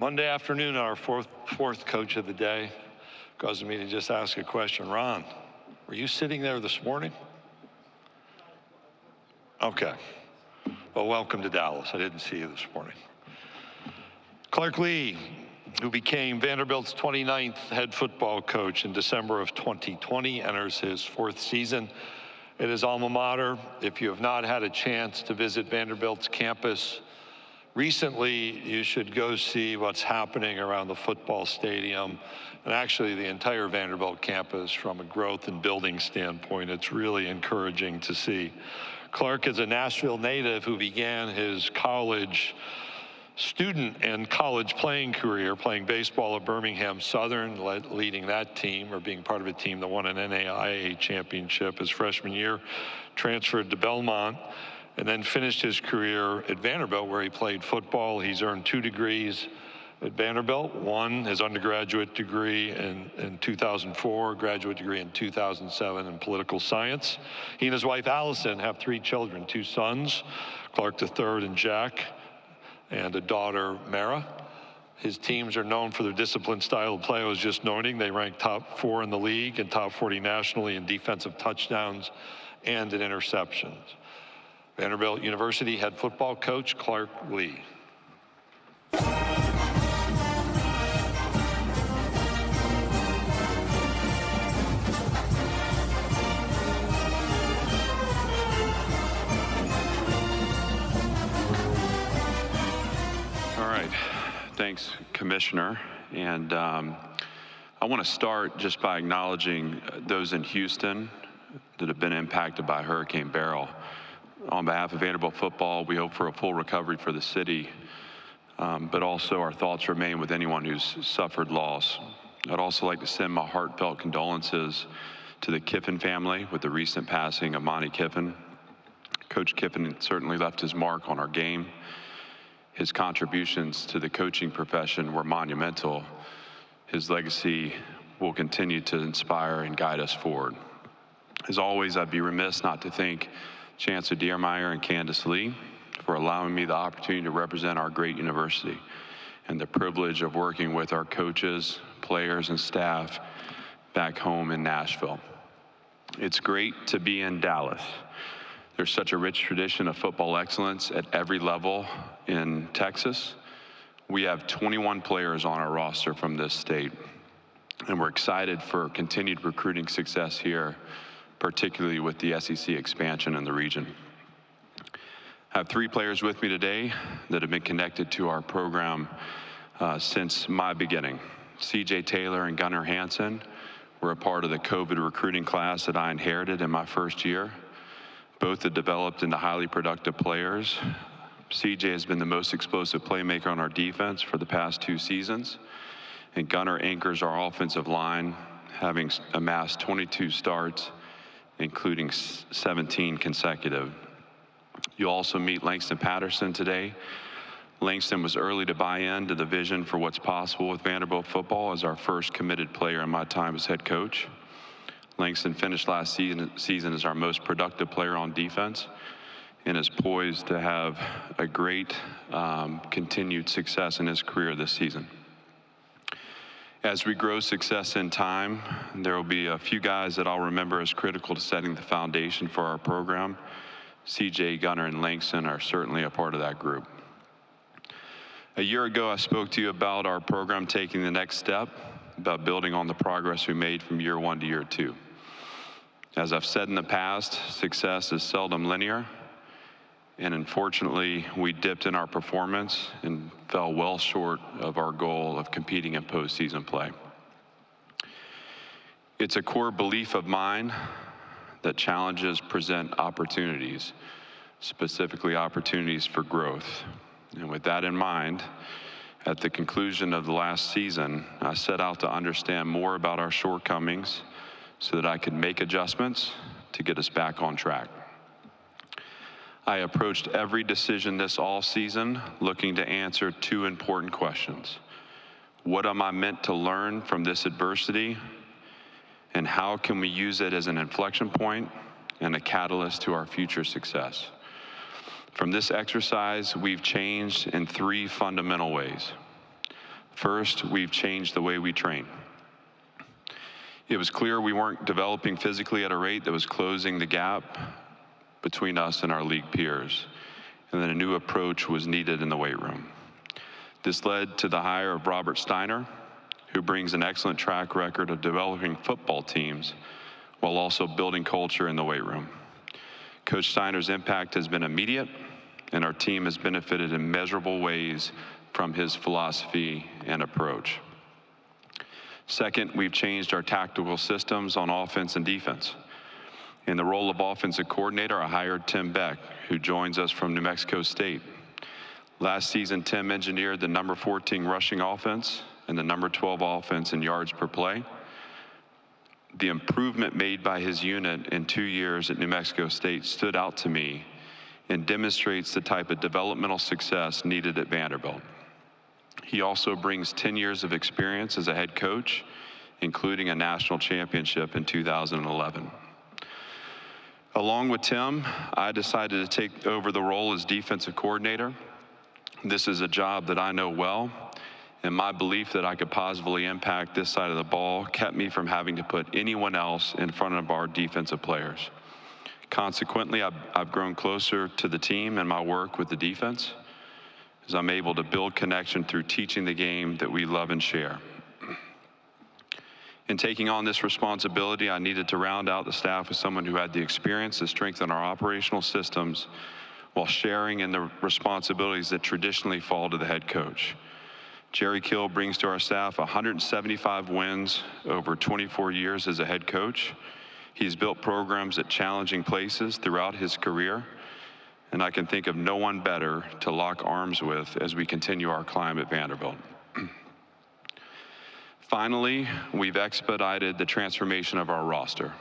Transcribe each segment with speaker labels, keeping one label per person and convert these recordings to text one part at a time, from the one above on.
Speaker 1: Monday afternoon, our fourth coach of the day caused me to just ask a question. Ron, were you sitting there this morning? Okay. Well, welcome to Dallas. I didn't see you this morning. Clark Lea, who became Vanderbilt's 29th head football coach in December of 2020, enters his fourth season at his alma mater. If you have not had a chance to visit Vanderbilt's campus recently, you should go see what's happening around the football stadium and actually the entire Vanderbilt campus from a growth and building standpoint. It's really encouraging to see. Clark is a Nashville native who began his college student and college playing career playing baseball at Birmingham Southern, leading that team or being part of a team that won an NAIA championship his freshman year, transferred to Belmont, and then finished his career at Vanderbilt, where he played football. He's earned 2 degrees at Vanderbilt, one, his undergraduate degree in 2004, graduate degree in 2007 in political science. He and his wife, Allison, have 3 children, 2 sons, Clark III and Jack, and a daughter, Mara. His teams are known for their disciplined style of play. I was just noting they rank top 4 in the league and top 40 nationally in defensive touchdowns and in interceptions. Vanderbilt University head football coach Clark Lea.
Speaker 2: All right, thanks, Commissioner. And I want to start just by acknowledging those in Houston that have been impacted by Hurricane Beryl. On behalf of Vanderbilt football, we hope for a full recovery for the city, but also our thoughts remain with anyone who's suffered loss. I'd also like to send my heartfelt condolences to the Kiffin family with the recent passing of Monty Kiffin. Coach Kiffin certainly left his mark on our game. His contributions to the coaching profession were monumental. His legacy will continue to inspire and guide us forward. As always, I'd be remiss not to thank Chancellor Diermeyer and Candace Lee for allowing me the opportunity to represent our great university and the privilege of working with our coaches, players, and staff back home in Nashville. It's great to be in Dallas. There's such a rich tradition of football excellence at every level in Texas. We have 21 players on our roster from this state, and we're excited for continued recruiting success here, particularly with the SEC expansion in the region. I have 3 players with me today that have been connected to our program since my beginning. CJ Taylor and Gunnar Hansen were a part of the COVID recruiting class that I inherited in my first year. Both have developed into highly productive players. CJ has been the most explosive playmaker on our defense for the past 2 seasons, and Gunnar anchors our offensive line, having amassed 22 starts, including 17 consecutive. You'll also meet Langston Patterson today. Langston was early to buy into the vision for what's possible with Vanderbilt football as our first committed player in my time as head coach. Langston finished last season as our most productive player on defense and is poised to have a great continued success in his career this season. As we grow success in time, there will be a few guys that I'll remember as critical to setting the foundation for our program. CJ, Gunnar, and Langston are certainly a part of that group. A year ago, I spoke to you about our program taking the next step, about building on the progress we made from year 1 to year 2. As I've said in the past, success is seldom linear, and unfortunately, we dipped in our performance and fell well short of our goal of competing in postseason play. It's a core belief of mine that challenges present opportunities, specifically opportunities for growth. And with that in mind, at the conclusion of the last season, I set out to understand more about our shortcomings so that I could make adjustments to get us back on track. I approached every decision this all-season looking to answer 2 important questions. What am I meant to learn from this adversity? And how can we use it as an inflection point and a catalyst to our future success? From this exercise, we've changed in 3 fundamental ways. First, we've changed the way we train. It was clear we weren't developing physically at a rate that was closing the gap between us and our league peers, and that a new approach was needed in the weight room. This led to the hire of Robert Steiner, who brings an excellent track record of developing football teams while also building culture in the weight room. Coach Steiner's impact has been immediate, and our team has benefited in measurable ways from his philosophy and approach. Second, we've changed our tactical systems on offense and defense. In the role of offensive coordinator, I hired Tim Beck, who joins us from New Mexico State. Last season, Tim engineered the number 14 rushing offense and the number 12 offense in yards per play. The improvement made by his unit in 2 years at New Mexico State stood out to me and demonstrates the type of developmental success needed at Vanderbilt. He also brings 10 years of experience as a head coach, including a national championship in 2011. Along with Tim, I decided to take over the role as defensive coordinator. This is a job that I know well, and my belief that I could positively impact this side of the ball kept me from having to put anyone else in front of our defensive players. Consequently, I've grown closer to the team and my work with the defense, as I'm able to build connection through teaching the game that we love and share. In taking on this responsibility, I needed to round out the staff with someone who had the experience to strengthen our operational systems while sharing in the responsibilities that traditionally fall to the head coach. Jerry Kill brings to our staff 175 wins over 24 years as a head coach. He's built programs at challenging places throughout his career, and I can think of no one better to lock arms with as we continue our climb at Vanderbilt. Finally, we've expedited the transformation of our roster.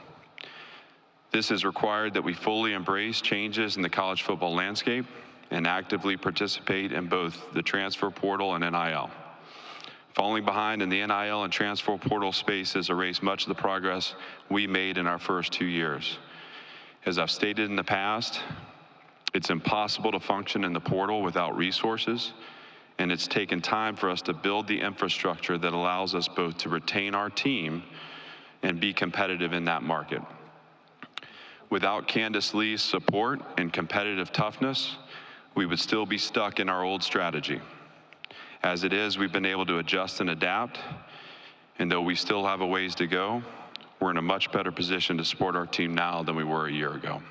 Speaker 2: This has required that we fully embrace changes in the college football landscape and actively participate in both the transfer portal and NIL. Falling behind in the NIL and transfer portal space has erased much of the progress we made in our first 2 years. As I've stated in the past, it's impossible to function in the portal without resources, and it's taken time for us to build the infrastructure that allows us both to retain our team and be competitive in that market. Without Candace Lee's support and competitive toughness, we would still be stuck in our old strategy. As it is, we've been able to adjust and adapt, and though we still have a ways to go, we're in a much better position to support our team now than we were a year ago.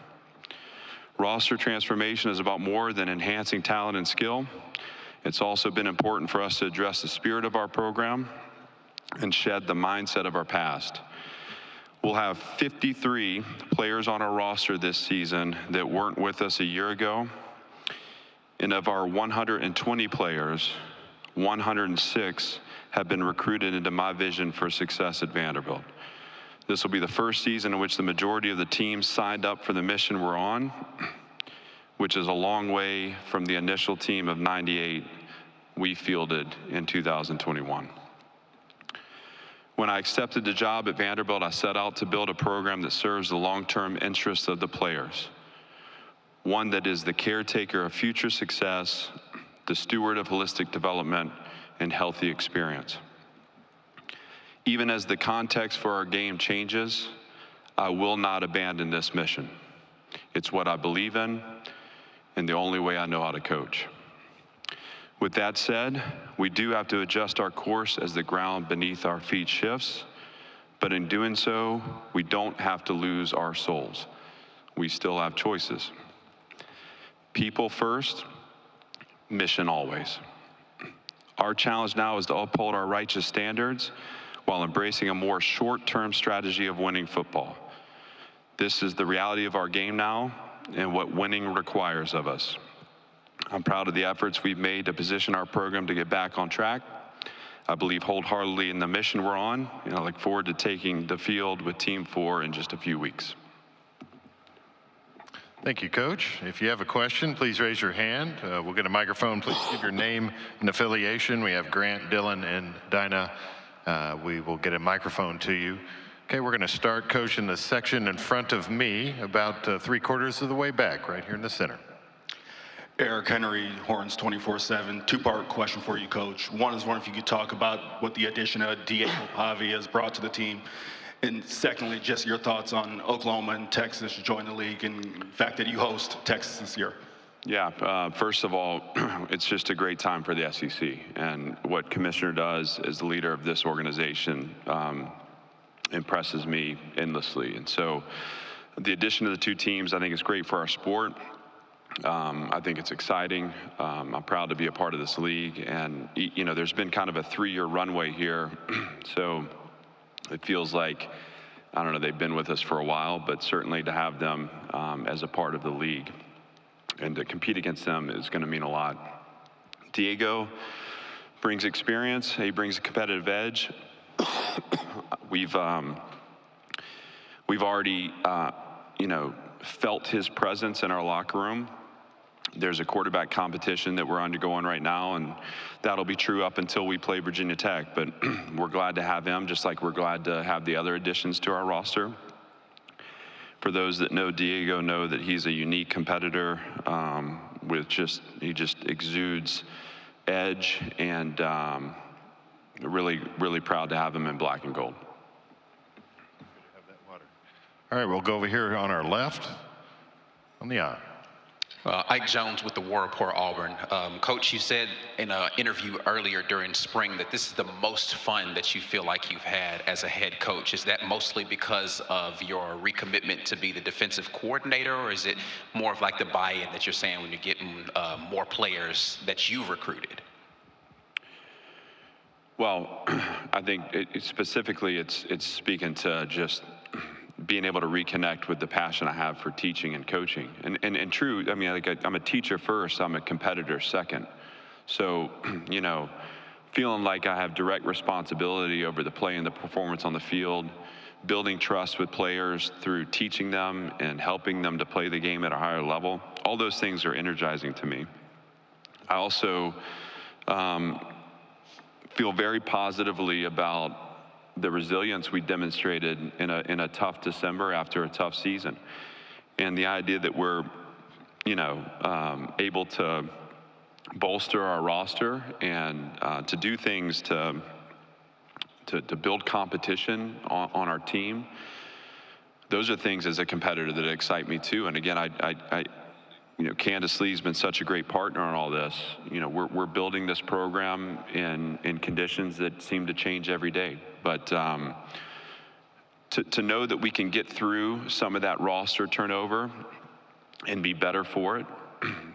Speaker 2: Roster transformation is about more than enhancing talent and skill. It's also been important for us to address the spirit of our program and shed the mindset of our past. We'll have 53 players on our roster this season that weren't with us a year ago. And of our 120 players, 106 have been recruited into my vision for success at Vanderbilt. This will be the first season in which the majority of the teams signed up for the mission we're on, which is a long way from the initial team of 98 we fielded in 2021. When I accepted the job at Vanderbilt, I set out to build a program that serves the long-term interests of the players, one that is the caretaker of future success, the steward of holistic development, and healthy experience. Even as the context for our game changes, I will not abandon this mission. It's what I believe in, and the only way I know how to coach. With that said, we do have to adjust our course as the ground beneath our feet shifts, but in doing so, we don't have to lose our souls. We still have choices. People first, mission always. Our challenge now is to uphold our righteous standards while embracing a more short-term strategy of winning football. This is the reality of our game now and what winning requires of us. I'm proud of the efforts we've made to position our program to get back on track. I believe wholeheartedly in the mission we're on, and I look forward to taking the field with Team 4 in just a few weeks.
Speaker 3: Thank you, Coach. If you have a question, please raise your hand. We'll get a microphone. Please give your name and affiliation. We have Grant, Dylan, and Dinah. We will get a microphone to you. Okay, we're going to start, Coach, in the section in front of me, about 3/4 of the way back, right here in the center.
Speaker 4: Eric Henry, Horns 24/7. Two-part question for you, Coach. One is wondering if you could talk about what the addition of Diego Pavia has brought to the team. And secondly, just your thoughts on Oklahoma and Texas joining the league and the fact that you host Texas this year.
Speaker 2: Yeah, first of all, it's just a great time for the SEC. And what Commissioner does as the leader of this organization impresses me endlessly. And so the addition of the two teams, I think is great for our sport. I think it's exciting. I'm proud to be a part of this league. And, you know, there's been kind of a 3-year runway here. So it feels like, I don't know, they've been with us for a while, but certainly to have them as a part of the league and to compete against them is going to mean a lot. Diego brings experience. He brings a competitive edge. We've already, you know, felt his presence in our locker room. There's a quarterback competition that we're undergoing right now, and that'll be true up until we play Virginia Tech. But we're glad to have him, just like we're glad to have the other additions to our roster. For those that know Diego, know that he's a unique competitor he just exudes edge, and really proud to have him in black and gold.
Speaker 3: All right, we'll go over here on our left, on the aisle.
Speaker 5: Ike Jones with the War Report Auburn. Coach, you said in an interview earlier during spring that this is the most fun that you feel like you've had as a head coach. Is that mostly because of your recommitment to be the defensive coordinator, or is it more of like the buy-in that you're saying when you're getting more players that you've recruited?
Speaker 2: Well, I think specifically it's speaking to just being able to reconnect with the passion I have for teaching and coaching. And true, I mean, like I'm a teacher first, I'm a competitor second. So, you know, feeling like I have direct responsibility over the play and the performance on the field, building trust with players through teaching them and helping them to play the game at a higher level, all those things are energizing to me. I also feel very positively about the resilience we demonstrated in a tough December after a tough season. And the idea that we're, you know, able to bolster our roster and to do things to build competition on our team, those are things as a competitor that excite me too. And again, you know, Candace Lee's been such a great partner on all this. You know, we're building this program in conditions that seem to change every day. But to know that we can get through some of that roster turnover and be better for it,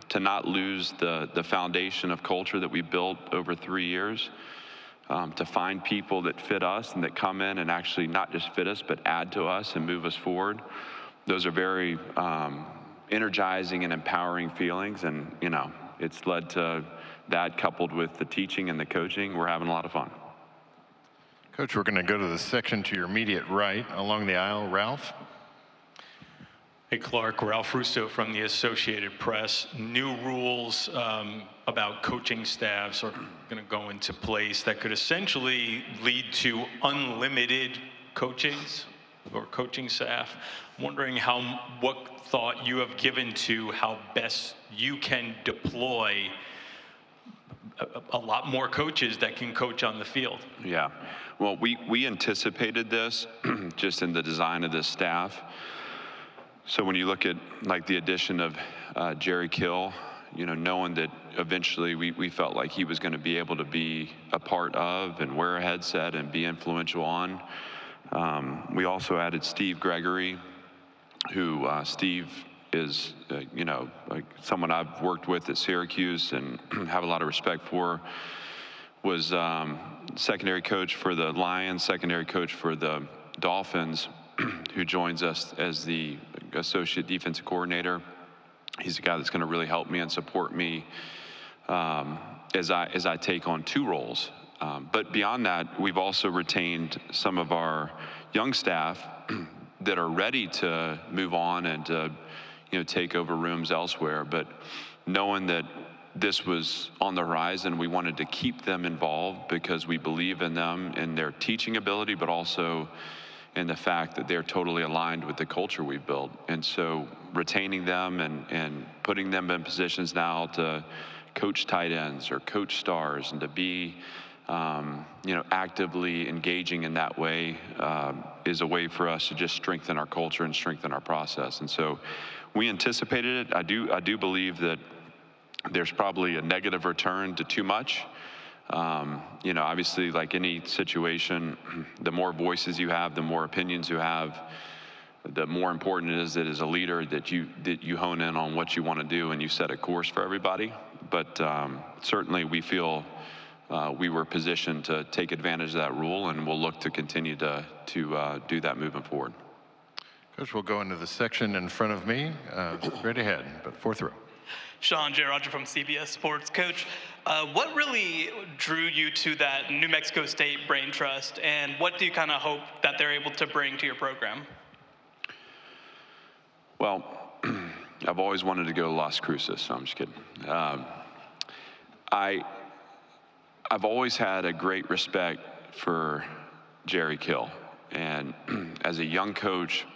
Speaker 2: to not lose the foundation of culture that we built over 3 years, to find people that fit us and that come in and actually not just fit us, but add to us and move us forward. Those are very energizing and empowering feelings, and you know, it's led to that coupled with the teaching and the coaching. We're having a lot of fun.
Speaker 3: Coach, we're going to go to the section to your immediate right along the aisle. Ralph.
Speaker 6: Hey, Clark. Ralph Russo from the Associated Press. New rules about coaching staffs are going to go into place that could essentially lead to unlimited coachings or coaching staff. I'm wondering what thought you have given to how best you can deploy a lot more coaches that can coach on the field.
Speaker 2: Yeah, well, we anticipated this just in the design of this staff. So when you look at like the addition of Jerry Kill, you know, knowing that eventually we felt like he was going to be able to be a part of and wear a headset and be influential on. We also added Steve Gregory, who Steve is, you know, like someone I've worked with at Syracuse and have a lot of respect for. Was secondary coach for the Lions, secondary coach for the Dolphins, who joins us as the associate defensive coordinator. He's a guy that's going to really help me and support me as I take on 2 roles. But beyond that, we've also retained some of our young staff that are ready to move on and to, you know, take over rooms elsewhere. But knowing that this was on the horizon, we wanted to keep them involved because we believe in them and their teaching ability, but also and the fact that they're totally aligned with the culture we built. And so retaining them and putting them in positions now to coach tight ends or coach stars and to be actively engaging in that way is a way for us to just strengthen our culture and strengthen our process. And so we anticipated it. I do believe that there's probably a negative return to too much. Obviously, like any situation, the more voices you have, the more opinions you have, the more important it is that as a leader that you hone in on what you want to do and you set a course for everybody. But certainly we feel we were positioned to take advantage of that rule, and we'll look to continue to do that moving forward.
Speaker 3: Coach, we'll go into the section in front of me, right ahead, but fourth row.
Speaker 7: Sean J. Roger from CBS Sports. Coach, what really drew you to that New Mexico State Brain Trust, and what do you kind of hope that they're able to bring to your program?
Speaker 2: Well, I've always wanted to go to Las Cruces, so I'm just kidding. I've always had a great respect for Jerry Kill, and as a young coach,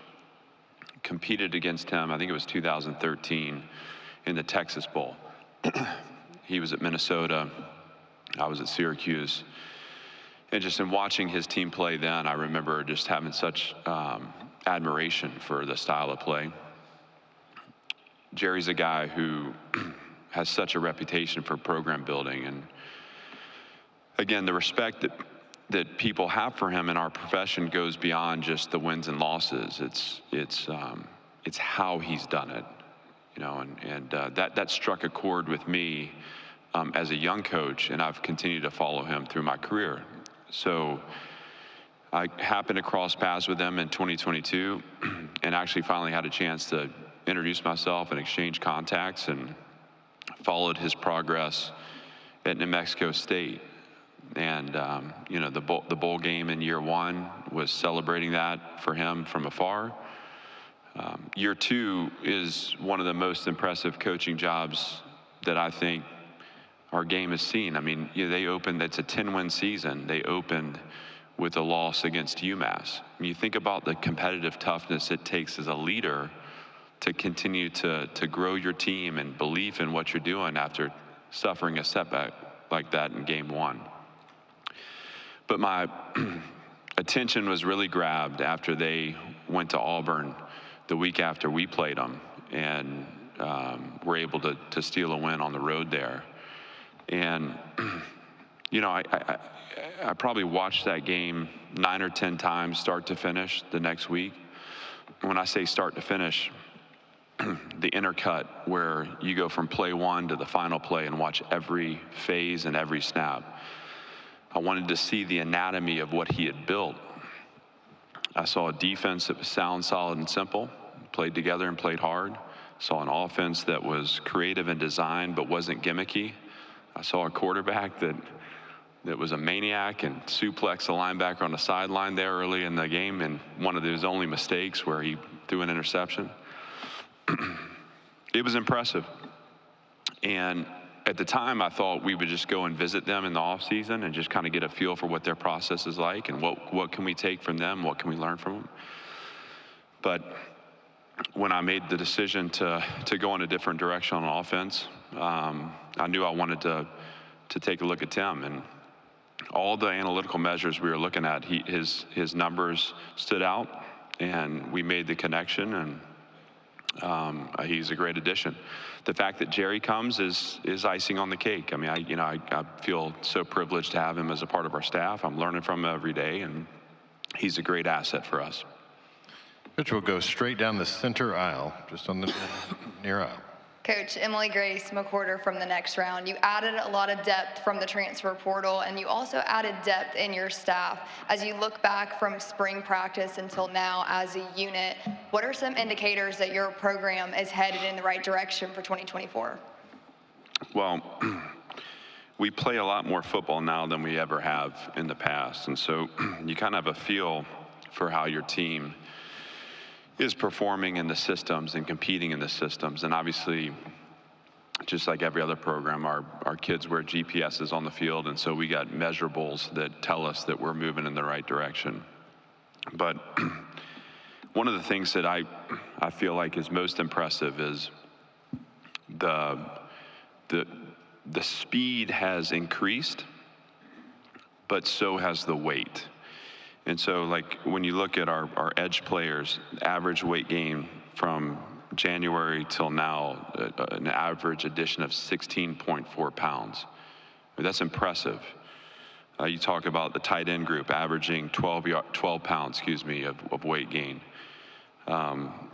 Speaker 2: competed against him, I think it was 2013, in the Texas Bowl. He was at Minnesota, I was at Syracuse, and just in watching his team play then, I remember just having such admiration for the style of play. Jerry's a guy who has such a reputation for program building, and again, the respect that people have for him in our profession goes beyond just the wins and losses. It's how he's done it, and that struck a chord with me as a young coach, and I've continued to follow him through my career. So I happened to cross paths with him in 2022, and actually finally had a chance to introduce myself and exchange contacts, and followed his progress at New Mexico State. And the bowl game in year one was celebrating that for him from afar. Year two is one of the most impressive coaching jobs that I think our game has seen. I mean, they opened, it's a 10-win season. They opened with a loss against UMass. I mean, you think about the competitive toughness it takes as a leader to continue to grow your team and belief in what you're doing after suffering a setback like that in game one. But my attention was really grabbed after they went to Auburn the week after we played them, and were able to steal a win on the road there. And, I probably watched that game 9 or 10 times, start to finish, the next week. When I say start to finish, the intercut where you go from play one to the final play and watch every phase and every snap. I wanted to see the anatomy of what he had built. I saw a defense that was sound, solid, and simple, played together and played hard. Saw an offense that was creative in design but wasn't gimmicky. I saw a quarterback that was a maniac and suplexed a linebacker on the sideline there early in the game, and one of his only mistakes where he threw an interception. It was impressive. And at the time, I thought we would just go and visit them in the off season and just kind of get a feel for what their process is like and what can we take from them, what can we learn from them. But when I made the decision to go in a different direction on offense, I knew I wanted to take a look at Tim, and all the analytical measures we were looking at, his numbers stood out, and we made the connection, and he's a great addition. The fact that Jerry comes is icing on the cake. I mean, I feel so privileged to have him as a part of our staff. I'm learning from him every day, and he's a great asset for us.
Speaker 3: Coach, will go straight down the center aisle, just on the near aisle.
Speaker 8: Coach, Emily Grace McWhorter from the next round. You added a lot of depth from the transfer portal, and you also added depth in your staff. As you look back from spring practice until now as a unit, what are some indicators that your program is headed in the right direction for 2024?
Speaker 2: Well, we play a lot more football now than we ever have in the past, and so you kind of have a feel for how your team is performing in the systems and competing in the systems. And obviously, just like every other program, our kids wear GPSs on the field, and so we got measurables that tell us that we're moving in the right direction. But one of the things that I feel like is most impressive is the speed has increased, but so has the weight. And so, like, when you look at our edge players, average weight gain from January till now, an average addition of 16.4 pounds. I mean, that's impressive. You talk about the tight end group averaging 12 pounds, of weight gain.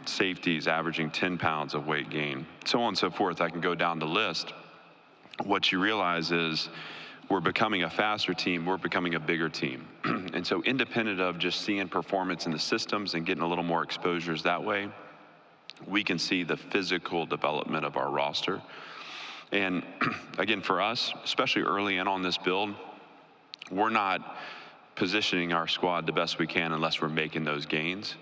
Speaker 2: Safeties averaging 10 pounds of weight gain, so on and so forth. I can go down the list. What you realize is we're becoming a faster team, we're becoming a bigger team. And so independent of just seeing performance in the systems and getting a little more exposures that way, we can see the physical development of our roster. And again, for us, especially early in on this build, we're not positioning our squad the best we can unless we're making those gains.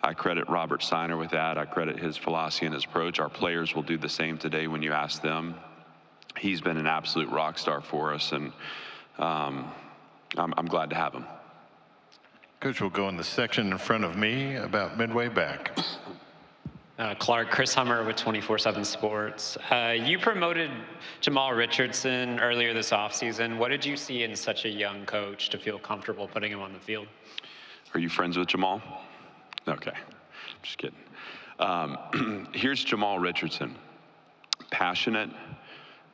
Speaker 2: I credit Robert Steiner with that. I credit his philosophy and his approach. Our players will do the same today when you ask them. He's been an absolute rock star for us, and I'm glad to have him.
Speaker 3: Coach will go in the section in front of me about midway back.
Speaker 9: Clark, Chris Hummer with 24/7 Sports. You promoted Jamal Richardson earlier this offseason. What did you see in such a young coach to feel comfortable putting him on the field?
Speaker 2: Are you friends with Jamal? Okay, just kidding. Here's Jamal Richardson. Passionate,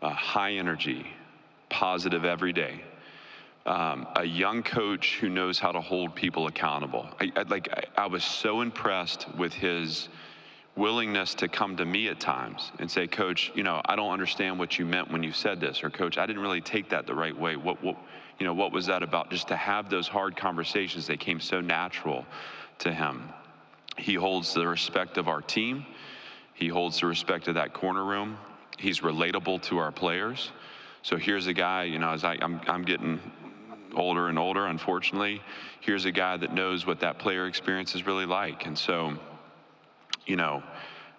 Speaker 2: high energy, positive every day. A young coach who knows how to hold people accountable. I was so impressed with his willingness to come to me at times and say, Coach, I don't understand what you meant when you said this, or Coach, I didn't really take that the right way. What was that about? Just to have those hard conversations, they came so natural to him. He holds the respect of our team. He holds the respect of that corner room. He's relatable to our players. So here's a guy, as I'm getting older and older, unfortunately, here's a guy that knows what that player experience is really like. And so,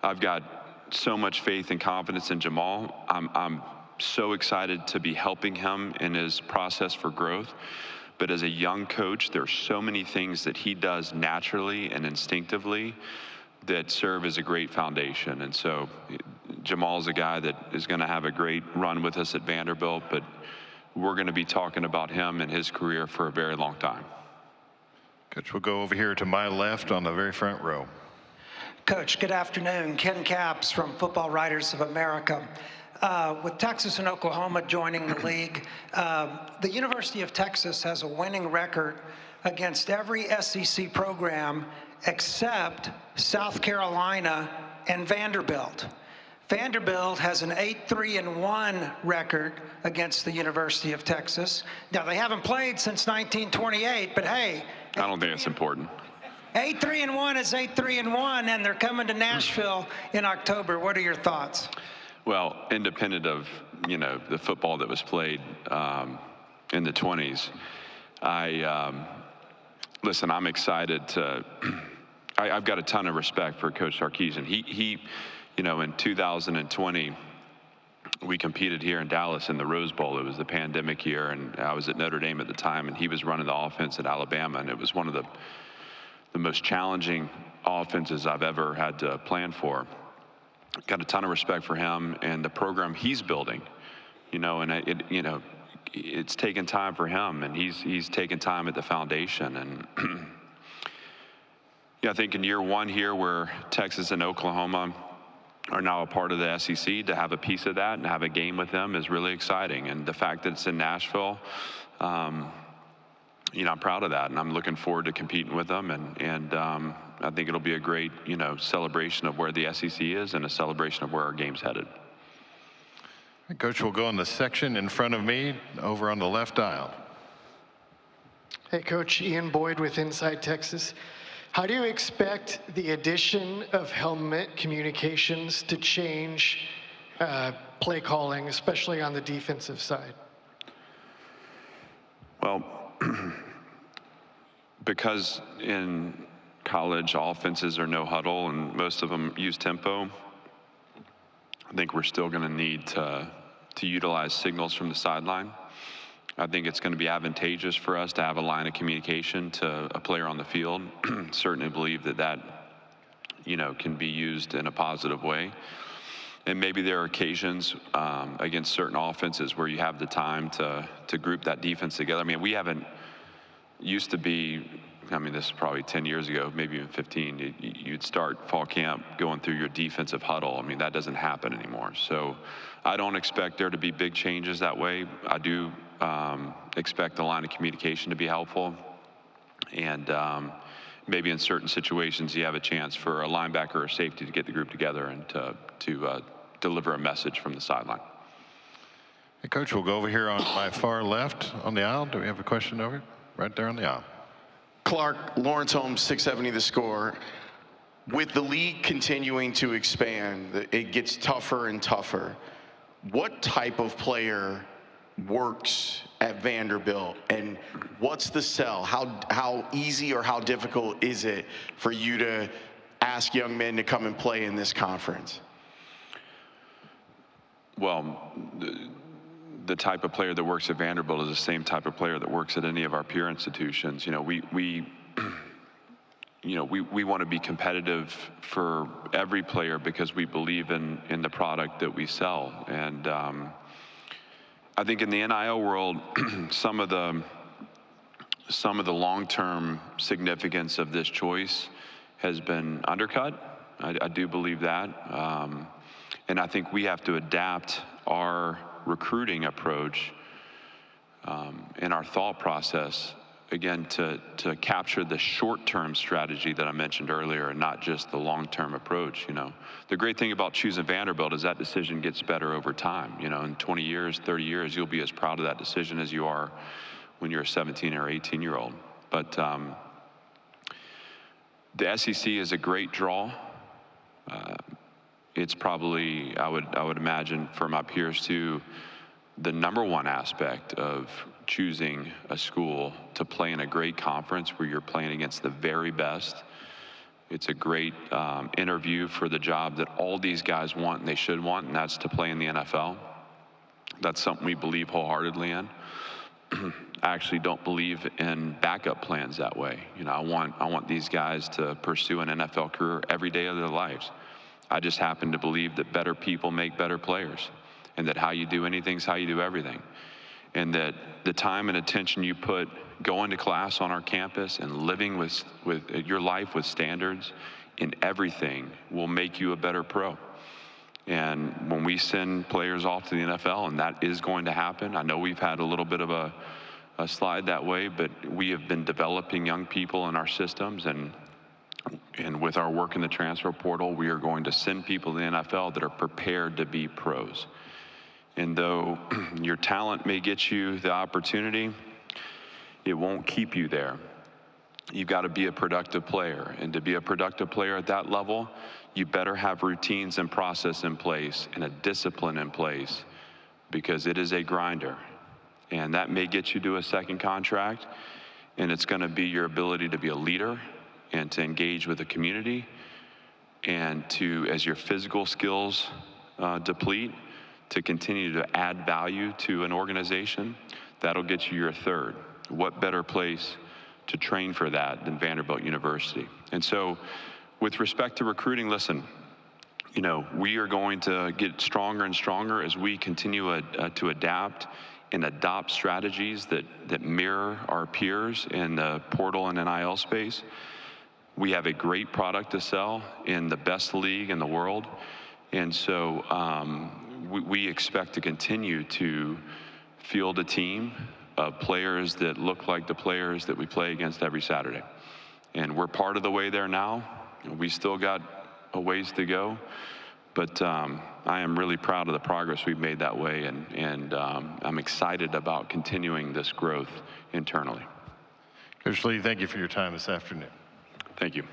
Speaker 2: I've got so much faith and confidence in Jamal. I'm so excited to be helping him in his process for growth. But as a young coach, there's so many things that he does naturally and instinctively that serve as a great foundation. And so Jamal's a guy that is going to have a great run with us at Vanderbilt, but we're going to be talking about him and his career for a very long time.
Speaker 3: Coach, we'll go over here to my left on the very front row.
Speaker 10: Coach, good afternoon. Ken Capps from Football Writers of America. With Texas and Oklahoma joining the league, the University of Texas has a winning record against every SEC program except South Carolina and Vanderbilt. Vanderbilt has an 8-3-1 record against the University of Texas. Now, they haven't played since 1928, but hey.
Speaker 2: I don't think it's important.
Speaker 10: 8-3-1 is 8-3-1, and they're coming to Nashville in October. What are your thoughts?
Speaker 2: Well, independent of, the football that was played in the 20s, listen, I'm excited to, I've got a ton of respect for Coach Sarkisian. He in 2020, we competed here in Dallas in the Rose Bowl. It was the pandemic year, and I was at Notre Dame at the time, and he was running the offense at Alabama, and it was one of the most challenging offenses I've ever had to plan for. Got a ton of respect for him and the program he's building, and it's taken time for him, and he's taken time at the foundation. And I think in year one here, where Texas and Oklahoma are now a part of the SEC, to have a piece of that and have a game with them is really exciting. And the fact that it's in Nashville, I'm proud of that, and I'm looking forward to competing with them. And I think it'll be a great, celebration of where the SEC is and a celebration of where our game's headed.
Speaker 3: Coach will go in the section in front of me over on the left aisle.
Speaker 11: Hey, Coach, Ian Boyd with Inside Texas. How do you expect the addition of helmet communications to change play calling, especially on the defensive side?
Speaker 2: Well, because in college offenses are no huddle and most of them use tempo, I think we're still going to need to utilize signals from the sideline. I think it's going to be advantageous for us to have a line of communication to a player on the field. Certainly believe that can be used in a positive way. And maybe there are occasions against certain offenses where you have the time to group that defense together. I mean, we haven't used to be, I mean, this is probably 10 years ago, maybe even 15, you'd start fall camp going through your defensive huddle. I mean, that doesn't happen anymore. So I don't expect there to be big changes that way. I do expect the line of communication to be helpful. And maybe in certain situations you have a chance for a linebacker or safety to get the group together and to deliver a message from the sideline.
Speaker 3: Hey, Coach, we'll go over here on my far left on the aisle. Do we have a question over right there on the aisle?
Speaker 12: Clark, Lawrence Holmes, 670 The Score. With the league continuing to expand, it gets tougher and tougher. What type of player works at Vanderbilt, and what's the sell? How easy or how difficult is it for you to ask young men to come and play in this conference?
Speaker 2: Well, the type of player that works at Vanderbilt is the same type of player that works at any of our peer institutions. You know, we want to be competitive for every player because we believe in the product that we sell. And I think in the NIL world, some of the long-term significance of this choice has been undercut. I do believe that. And I think we have to adapt our recruiting approach and our thought process, again, to capture the short-term strategy that I mentioned earlier and not just the long-term approach. You know, the great thing about choosing Vanderbilt is that decision gets better over time. You know, in 20 years, 30 years, you'll be as proud of that decision as you are when you're a 17 or 18-year-old. But the SEC is a great draw. It's probably, I would imagine, for my peers too, the #1 aspect of choosing a school to play in a great conference where you're playing against the very best. It's a great interview for the job that all these guys want and they should want, and that's to play in the NFL. That's something we believe wholeheartedly in. I actually don't believe in backup plans that way. You know, I want these guys to pursue an NFL career every day of their lives. I just happen to believe that better people make better players, and that how you do anything is how you do everything. And that the time and attention you put going to class on our campus and living with your life with standards in everything will make you a better pro. And when we send players off to the NFL, and that is going to happen, I know we've had a little bit of a slide that way, but we have been developing young people in our systems, and with our work in the transfer portal, we are going to send people to the NFL that are prepared to be pros. And though your talent may get you the opportunity, it won't keep you there. You've got to be a productive player. And to be a productive player at that level, you better have routines and process in place and a discipline in place, because it is a grinder. And that may get you to a second contract, and it's going to be your ability to be a leader and to engage with the community, and to, as your physical skills deplete, to continue to add value to an organization. That'll get you your third. What better place to train for that than Vanderbilt University? And so with respect to recruiting, listen, you know, we are going to get stronger and stronger as we continue to adapt and adopt strategies that mirror our peers in the portal and NIL space. We have a great product to sell in the best league in the world. And so we expect to continue to field a team of players that look like the players that we play against every Saturday. And we're part of the way there now. We still got a ways to go, but I am really proud of the progress we've made that way, and I'm excited about continuing this growth internally.
Speaker 3: Coach Lea, thank you for your time this afternoon.
Speaker 2: Thank you.